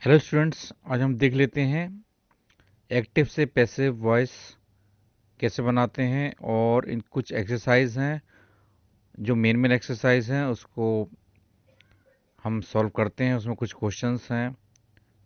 Hello students, आज हम देख लेते हैं एक्टिव से पैसिव वॉइस कैसे बनाते हैं। और इन कुछ एक्सरसाइज हैं जो मेन एक्सरसाइज हैं उसको हम सॉल्व करते हैं। उसमें कुछ क्वेश्चंस हैं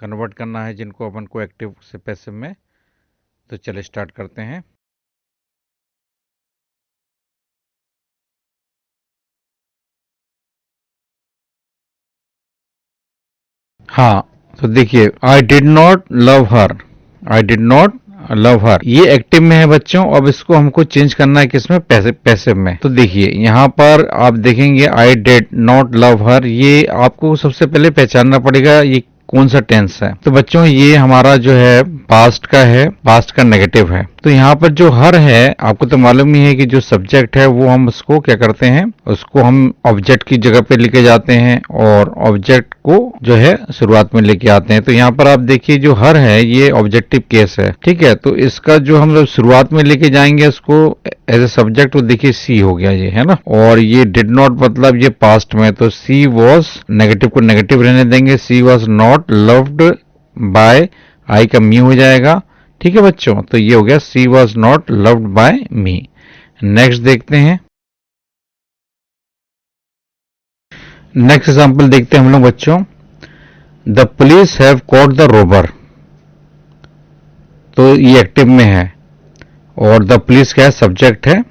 कन्वर्ट करना है जिनको अपन को एक्टिव से पैसिव में। तो चलिए स्टार्ट करते हैं। हाँ, तो देखिए, I did not love her. I did not love हर ये एक्टिव में है बच्चों। अब इसको हमको चेंज करना है किसमें? पैसिव में। तो देखिए यहाँ पर आप देखेंगे आई डिड नॉट लव हर, ये आपको सबसे पहले पहचानना पड़ेगा ये कौन सा टेंस है। तो बच्चों ये हमारा जो है पास्ट का है, पास्ट का नेगेटिव है। तो यहाँ पर जो हर है, आपको तो मालूम ही है कि जो सब्जेक्ट है वो हम उसको क्या करते हैं, उसको हम ऑब्जेक्ट की जगह पे लेके जाते हैं और ऑब्जेक्ट को जो है शुरुआत में लेके आते हैं। तो यहाँ पर आप देखिए जो हर है ये ऑब्जेक्टिव केस है, ठीक है। तो इसका जो हम लोग शुरुआत में लेके जाएंगे उसको एज ए सब्जेक्ट, तो देखिए सी हो गया ये, है ना। और ये डिड नॉट मतलब ये पास्ट में, तो सी वॉज नेगेटिव को नेगेटिव रहने देंगे। सी वॉज नॉट लव्ड बाय, आई का मी हो जाएगा, ठीक है बच्चों। तो ये हो गया she was not loved by me. Next देखते हैं, नेक्स्ट एग्जाम्पल देखते हैं हम लोग बच्चों। The police have caught the robber, तो ये एक्टिव में है और द पुलिस क्या है, सब्जेक्ट है।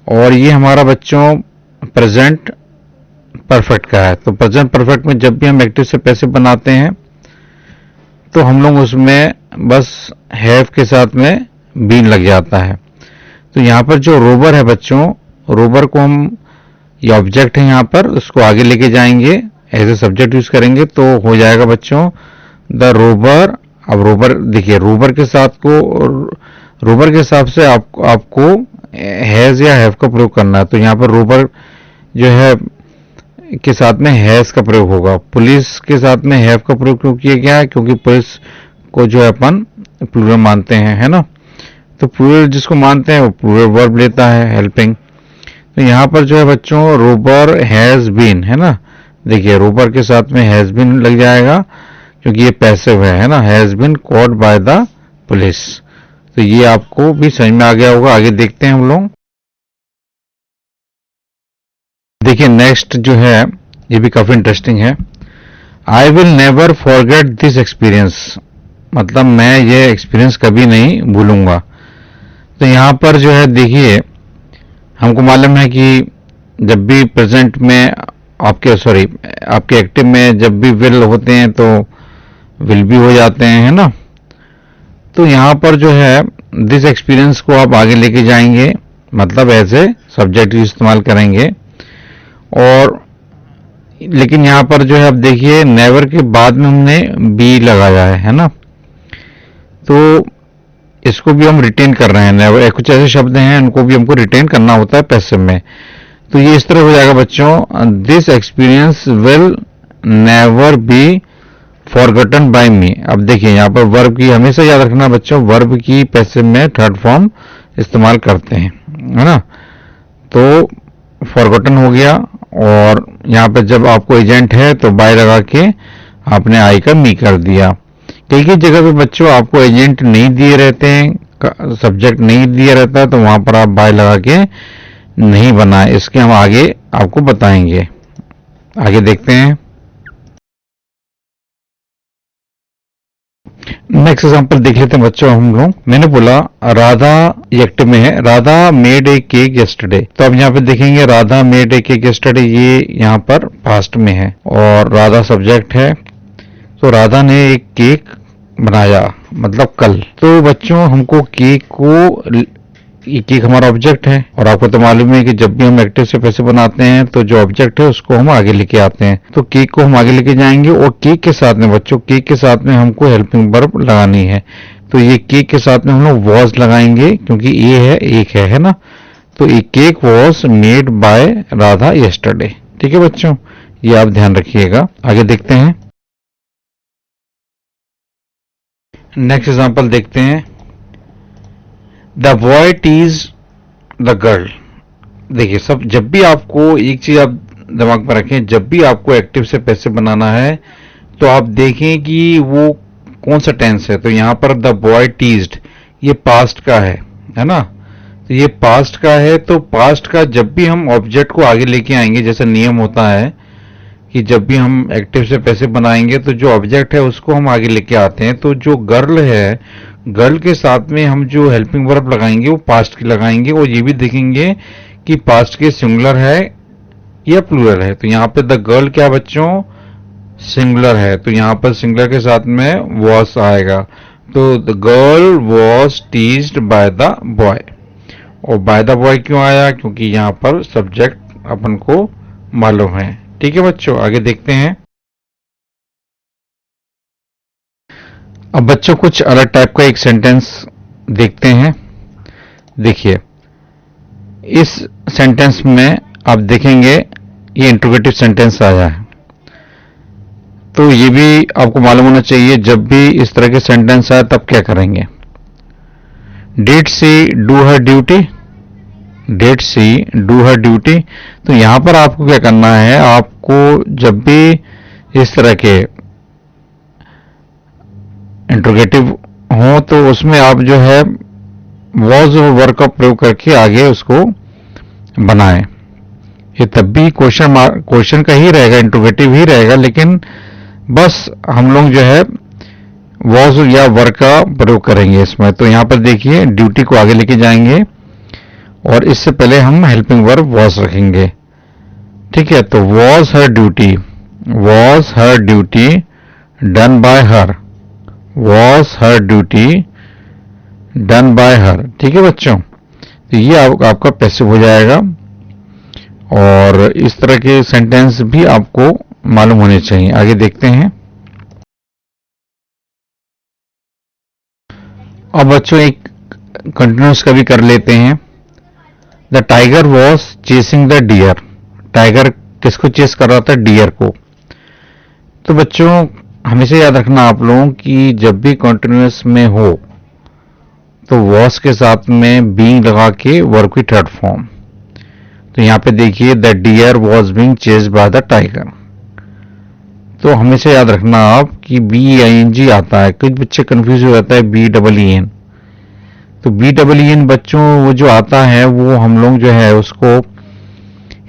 और ये हमारा बच्चों प्रेजेंट परफेक्ट का है। तो प्रेजेंट परफेक्ट में जब भी हम एक्टिव से पैसिव बनाते हैं तो हम लोग उसमें बस हैव के साथ में बीन लग जाता है। तो यहाँ पर जो रोबर है बच्चों, रोबर को हम, ये ऑब्जेक्ट है यहाँ पर, उसको आगे लेके जाएंगे, एज ए सब्जेक्ट यूज करेंगे तो हो जाएगा बच्चों द रोबर। अब रोबर देखिए, रोबर के साथ को, रोबर के हिसाब से आपको हैज या हैव का प्रयोग करना है। तो यहाँ पर रोबर जो है के साथ में हैज का प्रयोग होगा। पुलिस के साथ में हैव का प्रयोग क्यों किया गया है? क्योंकि पुलिस को जो है अपन प्लूरल मानते हैं, है ना। तो प्लूरल जिसको मानते हैं वो प्लूरल वर्ब लेता है, हेल्पिंग। तो यहाँ पर जो है बच्चों रोबर हैज बीन, है ना। देखिए रोबर के साथ में हैज बीन लग जाएगा क्योंकि ये पैसिव है ना। Has been caught by the police. तो ये आपको भी समझ में आ गया होगा। आगे देखते हैं हम लोग। देखिए नेक्स्ट जो है ये भी काफी इंटरेस्टिंग है। I will never forget this experience, मतलब मैं ये एक्सपीरियंस कभी नहीं भूलूंगा। तो यहाँ पर जो है देखिए, हमको मालूम है कि जब भी प्रेजेंट में आपके एक्टिव में जब भी विल होते हैं तो विल भी हो जाते हैं, है ना। तो यहाँ पर जो है दिस एक्सपीरियंस को आप आगे लेके जाएंगे, मतलब एज ए सब्जेक्ट इस्तेमाल करेंगे। और लेकिन यहाँ पर जो है अब देखिए नेवर के बाद में हमने बी लगाया है ना। तो इसको भी हम रिटेन कर रहे हैं। नेवर, कुछ ऐसे शब्द हैं उनको भी हमको रिटेन करना होता है पैसिव में। तो ये इस तरह हो जाएगा बच्चों, this experience will never be forgotten by me. अब देखिए यहाँ पर वर्ब की हमेशा याद रखना बच्चों, वर्ब की पैसिव में थर्ड फॉर्म इस्तेमाल करते हैं, है ना। तो फॉरगटन हो गया। और यहाँ पे जब आपको एजेंट है तो बाय लगा के आपने आई का मी कर दिया। कई कई जगह पे बच्चों आपको एजेंट नहीं दिए रहते हैं, सब्जेक्ट नहीं दिया रहता है, तो वहां पर आप बाय लगा के नहीं बनाए। इसके हम आगे आपको बताएंगे। आगे देखते हैं। नेक्स्ट एग्जांपल देख लेते हैं बच्चों हम लोग। मैंने बोला राधा एक्टिव में है, Radha made a cake yesterday. तो अब यहाँ पे देखेंगे Radha made a cake yesterday, ये यहाँ पर पास्ट में है और राधा सब्जेक्ट है। तो राधा ने एक केक बनाया मतलब कल। तो बच्चों हमको केक को, ये केक हमारा ऑब्जेक्ट है और आपको तो मालूम है कि जब भी हम एक्टिव से पैसिव बनाते हैं तो जो ऑब्जेक्ट है उसको हम आगे लेके आते हैं। तो केक को हम आगे लेके जाएंगे और केक के साथ में बच्चों, केक के साथ में हमको हेल्पिंग वर्ब लगानी है। तो ये केक के साथ में हम लोग वॉज लगाएंगे क्योंकि ये है, एक है ना। तो ये cake was made by Radha yesterday, ठीक है बच्चों, ये आप ध्यान रखिएगा। आगे देखते हैं। नेक्स्ट एग्जांपल देखते हैं। The boy teases the girl. देखिए सब, जब भी आपको एक चीज आप दिमाग में रखें, जब भी आपको एक्टिव से पैसिव बनाना है तो आप देखें कि वो कौन सा टेंस है। तो यहां पर द बॉय टीज्ड, ये पास्ट का है ना। तो ये पास्ट का है, तो पास्ट का जब भी हम ऑब्जेक्ट को आगे लेके आएंगे, जैसा नियम होता है कि जब भी हम एक्टिव से पैसिव बनाएंगे तो जो ऑब्जेक्ट है उसको हम आगे लेके आते हैं। तो जो गर्ल है, गर्ल के साथ में हम जो हेल्पिंग वर्ब लगाएंगे वो पास्ट की लगाएंगे, और ये भी देखेंगे कि पास्ट के सिंगुलर है या प्लूरल है। तो यहाँ पे द गर्ल क्या बच्चों, सिंगुलर है, तो यहाँ पर सिंगुलर के साथ में वॉस आएगा। तो the girl was teased by the boy, और बाय द बॉय क्यों आया, क्योंकि यहाँ पर सब्जेक्ट अपन को मालूम है। ठीक है बच्चों, आगे देखते हैं। अब बच्चों कुछ अलग टाइप का एक सेंटेंस देखते हैं। देखिए, इस सेंटेंस में आप देखेंगे ये इंट्रोगेटिव सेंटेंस आया है। तो ये भी आपको मालूम होना चाहिए, जब भी इस तरह के सेंटेंस आए तब क्या करेंगे। Did she do her duty, did she do her duty. तो यहां पर आपको क्या करना है, आपको जब भी इस तरह के इंट्रोगेटिव हो तो उसमें आप जो है वॉज और वर्ब का प्रयोग करके आगे उसको बनाएं। ये तब भी क्वेश्चन का ही रहेगा, इंट्रोगेटिव ही रहेगा, लेकिन बस हम लोग जो है वॉज या वर्ब का प्रयोग करेंगे इसमें। तो यहां पर देखिए, ड्यूटी को आगे लेके जाएंगे और इससे पहले हम हेल्पिंग वर्ब वॉज रखेंगे। ठीक है, तो was her duty done by her, was her duty done by हर। ठीक है बच्चों, तो ये आपका पैसिव हो जाएगा, और इस तरह के सेंटेंस भी आपको मालूम होने चाहिए। आगे देखते हैं। अब बच्चों एक कंटिन्यूस का भी कर लेते हैं। The tiger was chasing the deer, tiger किसको चेस कर रहा था, डियर को। तो बच्चों हमेशा याद रखना आप लोगों कि जब भी कंटिन्यूस में हो तो वॉज के साथ में बीइंग लगा के वर्ब की थर्ड फॉर्म। तो यहां पे देखिए, the deer was being chased by the tiger. तो हमेशा याद रखना आप कि BING आता है, कुछ बच्चे कंफ्यूज हो जाता है BEEN। तो BEEN बच्चों वो जो आता है वो हम लोग जो है उसको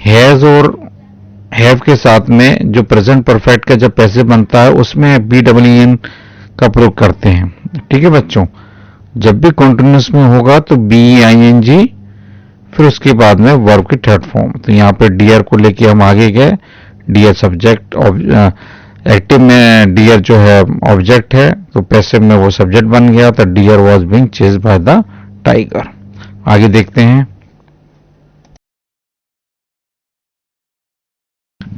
हैज और हैव के साथ में जो प्रेजेंट परफेक्ट का जब पैसिव बनता है उसमें BEEN का प्रयोग करते हैं। ठीक है बच्चों, जब भी कॉन्टिन्यूस में होगा तो BEING, फिर उसके बाद में वर्ब की थर्ड फॉर्म। तो यहाँ पे डियर को लेके हम आगे गए, डियर सब्जेक्ट, एक्टिव में डियर जो है ऑब्जेक्ट है, तो पैसिव में वो सब्जेक्ट बन गया, तो deer was being chased by the tiger. आगे देखते हैं।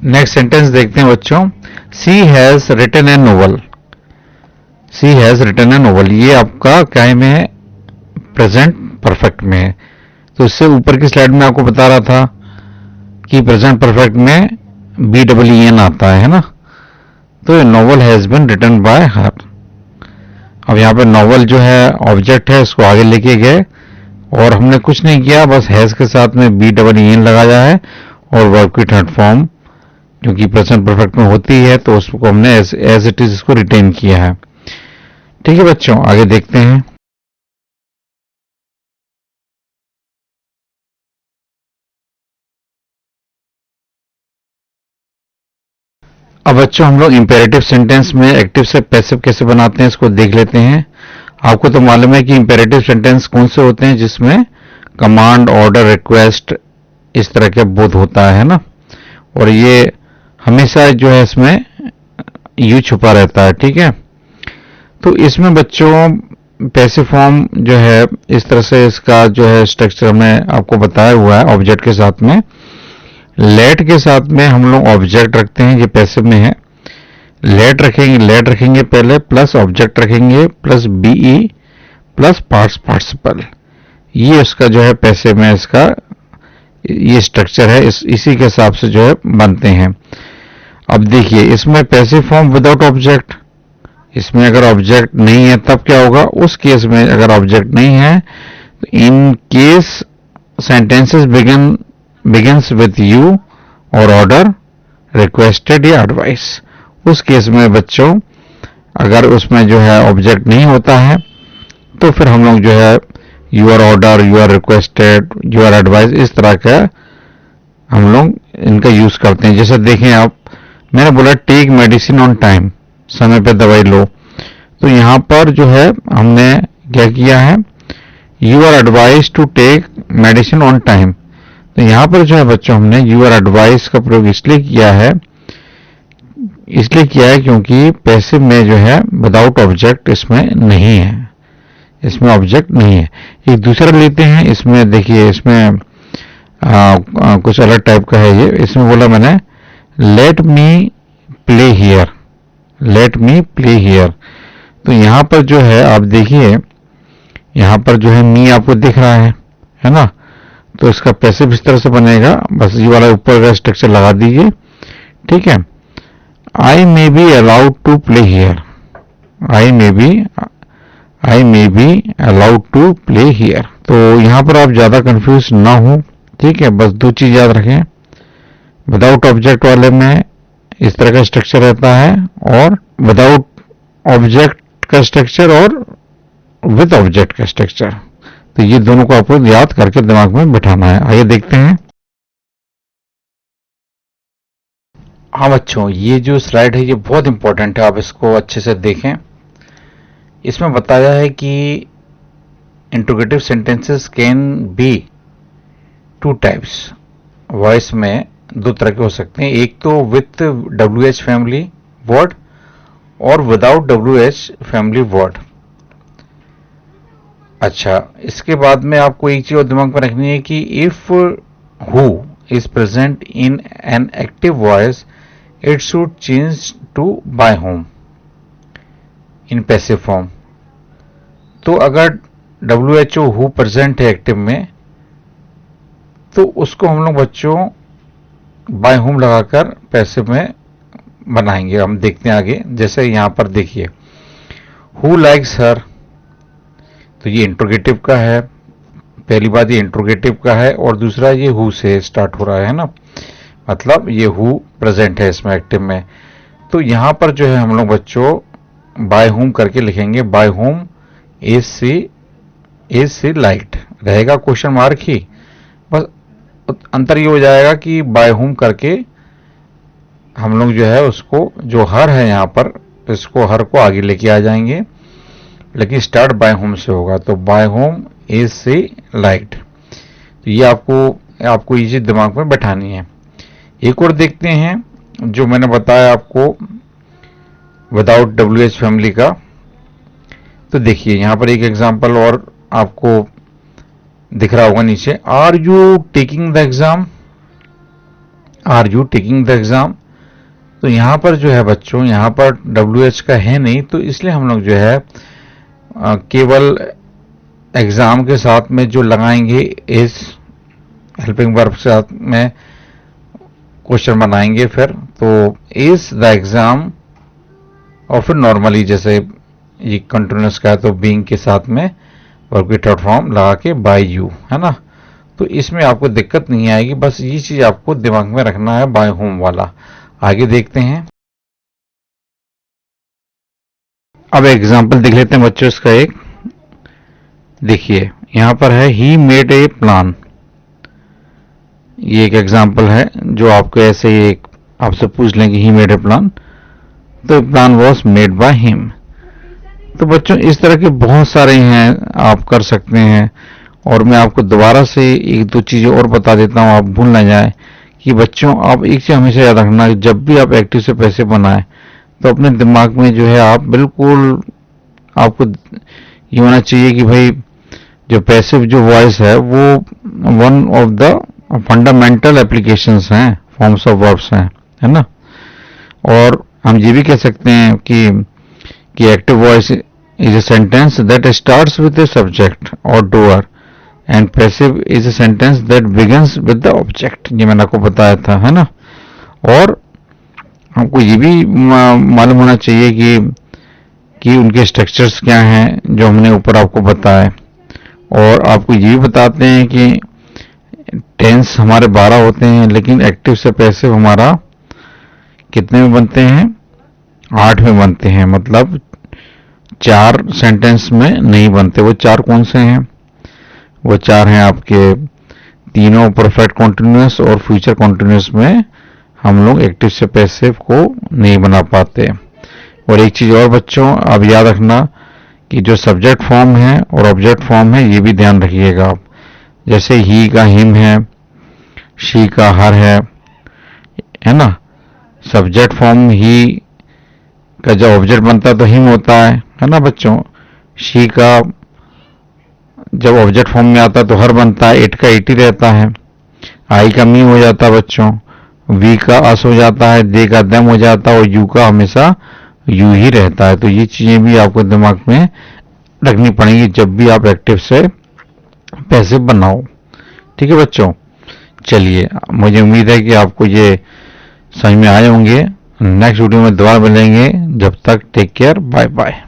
नेक्स्ट सेंटेंस देखते हैं बच्चों। She has written a novel, she has written a novel, ये आपका क्या में है, प्रेजेंट परफेक्ट में है। तो इससे ऊपर की स्लाइड में आपको बता रहा था कि प्रेजेंट परफेक्ट में BEEN आता है ना। तो novel has been written by her. अब यहाँ पे नोवेल जो है ऑब्जेक्ट है, उसको आगे लेके गए और हमने कुछ नहीं किया, बस हैज के साथ में BEEN लगाया है और वर्ब की थर्ड फॉर्म जो कि प्रेजेंट परफेक्ट में होती है, तो उसको हमने एज इट इज इसको रिटेन किया है। ठीक है बच्चों, आगे देखते हैं। अब बच्चों हम लोग इंपेरेटिव सेंटेंस में एक्टिव से पैसिव कैसे बनाते हैं इसको देख लेते हैं। आपको तो मालूम है कि इंपेरेटिव सेंटेंस कौन से होते हैं, जिसमें कमांड, ऑर्डर, रिक्वेस्ट इस तरह का बोध होता है ना, और ये हमेशा जो है इसमें यू छुपा रहता है। ठीक है, तो इसमें बच्चों पैसिव फॉर्म जो है इस तरह से इसका जो है स्ट्रक्चर हमने आपको बताया हुआ है। ऑब्जेक्ट के साथ में लेट के साथ में हम लोग ऑब्जेक्ट रखते हैं, ये पैसिव में है। लेट रखेंगे पहले, प्लस ऑब्जेक्ट रखेंगे, plus BE plus parts participle, ये उसका जो है पैसिव में इसका ये स्ट्रक्चर है। इसी के हिसाब से जो है बनते हैं। अब देखिए, इसमें पैसिव फॉर्म विदाउट ऑब्जेक्ट, इसमें अगर ऑब्जेक्ट नहीं है तब क्या होगा, उस केस में अगर ऑब्जेक्ट नहीं है तो in case sentences begins with you और ऑर्डर, रिक्वेस्टेड या एडवाइस, उस केस में बच्चों अगर उसमें जो है ऑब्जेक्ट नहीं होता है तो फिर हम लोग जो है your order, your requested, your advice, इस तरह का हम लोग इनका यूज करते हैं। जैसे देखें आप, मैंने बोला टेक मेडिसिन ऑन टाइम, समय पे दवाई लो, तो यहां पर जो है हमने क्या किया है, you are advise to take medicine on time. तो यहां पर जो है बच्चों हमने यू आर एडवाइज का प्रयोग इसलिए किया है क्योंकि पैसिव में जो है विदाउट ऑब्जेक्ट इसमें नहीं है, इसमें ऑब्जेक्ट नहीं है। एक दूसरा लेते हैं, इसमें देखिए इसमें कुछ अलग टाइप का है ये। इसमें बोला मैंने let me play here, let me play here. तो यहां पर जो है आप देखिए, यहां पर जो है मी आपको दिख रहा है ना, तो इसका पैसिव इस तरह से बनेगा, बस ये वाला ऊपर का स्ट्रक्चर लगा दीजिए, ठीक है। I may be allowed to play here, I may be allowed to play here. तो यहां पर आप ज्यादा कंफ्यूज ना हो, ठीक है, बस दो चीज याद रखें, विदाउट ऑब्जेक्ट वाले में इस तरह का स्ट्रक्चर रहता है, और विदाउट ऑब्जेक्ट का स्ट्रक्चर और विद ऑब्जेक्ट का स्ट्रक्चर। तो ये दोनों को आपको याद करके दिमाग में बिठाना है। आइए देखते हैं। हाँ बच्चों, ये जो स्लाइड है ये बहुत इंपॉर्टेंट है, आप इसको अच्छे से देखें। इसमें बताया है कि interrogative sentences can be two types. Voice में दो तरह के हो सकते हैं, एक तो विथ WH फैमिली वर्ड और विदाउट WH फैमिली वर्ड। अच्छा, इसके बाद में आपको एक चीज और दिमाग में रखनी है कि if who is present in an active voice it should change to by whom in passive form. तो अगर WHO हु प्रेजेंट है एक्टिव में, तो उसको हम लोग बच्चों बाय होम लगाकर पैसिव में बनाएंगे। हम देखते हैं आगे। जैसे यहां पर देखिए, हु लाइक्स हर, तो ये इंट्रोगेटिव का है। पहली बात ये इंट्रोगेटिव का है, और दूसरा ये हु से स्टार्ट हो रहा है ना, मतलब ये हु प्रेजेंट है इसमें एक्टिव में। तो यहां पर जो है हम लोग बच्चों बाय होम करके लिखेंगे, by whom is she liked, रहेगा क्वेश्चन मार्क ही, बस अंतर ये हो जाएगा कि बाय होम करके हम लोग जो है उसको, जो हर है यहाँ पर, इसको हर को आगे लेके आ जाएंगे, लेकिन स्टार्ट बाय होम से होगा। तो by whom is she liked. तो ये आपको ये चीज दिमाग में बैठानी है। एक और देखते हैं जो मैंने बताया आपको विदाउट WH फैमिली का। तो देखिए यहाँ पर एक एग्जांपल और आपको दिख रहा होगा नीचे, are you taking the exam, are you taking the exam. तो यहां पर जो है बच्चों, यहां पर WH का है नहीं, तो इसलिए हम लोग जो है केवल एग्जाम के साथ में जो लगाएंगे इस हेल्पिंग वर्ब के साथ में क्वेश्चन बनाएंगे फिर। तो इज द एग्जाम, और फिर नॉर्मली जैसे ये कंटिन्यूस का है तो बीइंग के साथ में वर्ब की थर्ड फॉर्म लगा के बाय यू, है ना। तो इसमें आपको दिक्कत नहीं आएगी, बस ये चीज आपको दिमाग में रखना है, बाय होम वाला। आगे देखते हैं। अब एग्जाम्पल देख लेते हैं बच्चों इसका एक। देखिए यहां पर है ही मेड ए प्लान, ये एक एग्जाम्पल है जो आपको ऐसे ही एक आपसे पूछ लेंगे ही मेड ए प्लान, तो plan was made by him. तो बच्चों इस तरह के बहुत सारे हैं, आप कर सकते हैं। और मैं आपको दोबारा से एक दो चीजें और बता देता हूं, आप भूल ना जाए कि बच्चों आप एक चीज हमेशा याद रखना, जब भी आप एक्टिव से पैसे बनाएं तो अपने दिमाग में जो है आप बिल्कुल, आपको ये होना चाहिए कि भाई जो पैसिव जो वॉइस है वो one of the fundamental applications हैं, फॉर्म्स ऑफ वर्ब्स हैं, है ना। और हम ये भी कह सकते हैं कि active voice is a sentence that starts with a subject or doer and passive is a sentence that begins with the object। ये मैंने आपको बताया था, है ना। और हमको ये भी मालूम होना चाहिए कि उनके स्ट्रक्चर्स क्या हैं जो हमने ऊपर आपको बताए। और आपको ये भी बताते हैं कि टेंस हमारे 12 होते हैं, लेकिन एक्टिव से पैसिव हमारा कितने में बनते हैं, 8 में बनते हैं, मतलब 4 सेंटेंस में नहीं बनते। वो 4 कौन से हैं? वो 4 हैं आपके तीनों परफेक्ट कॉन्टिन्यूअस और फ्यूचर कॉन्टिन्यूअस में हम लोग एक्टिव से पैसिव को नहीं बना पाते। और एक चीज और बच्चों, अब याद रखना कि जो सब्जेक्ट फॉर्म है और ऑब्जेक्ट फॉर्म है, ये भी ध्यान रखिएगा आप। जैसे ही का हिम है, शी का हर है ना। सब्जेक्ट फॉर्म ही का जब ऑब्जेक्ट बनता है तो हिम होता है ना बच्चों। शी का जब ऑब्जेक्ट फॉर्म में आता है तो हर बनता है, इट का इट ही रहता है, आई का मी हो जाता है बच्चों, वी का अस हो जाता है, दे का दम हो जाता है, और यू का हमेशा यू ही रहता है। तो ये चीजें भी आपको दिमाग में रखनी पड़ेंगी जब भी आप एक्टिव से पैसिव बनाओ। ठीक है बच्चों, चलिए मुझे उम्मीद है कि आपको ये समझ में आए होंगे। नेक्स्ट वीडियो में दोबारा मिलेंगे, जब तक टेक केयर, बाय बाय।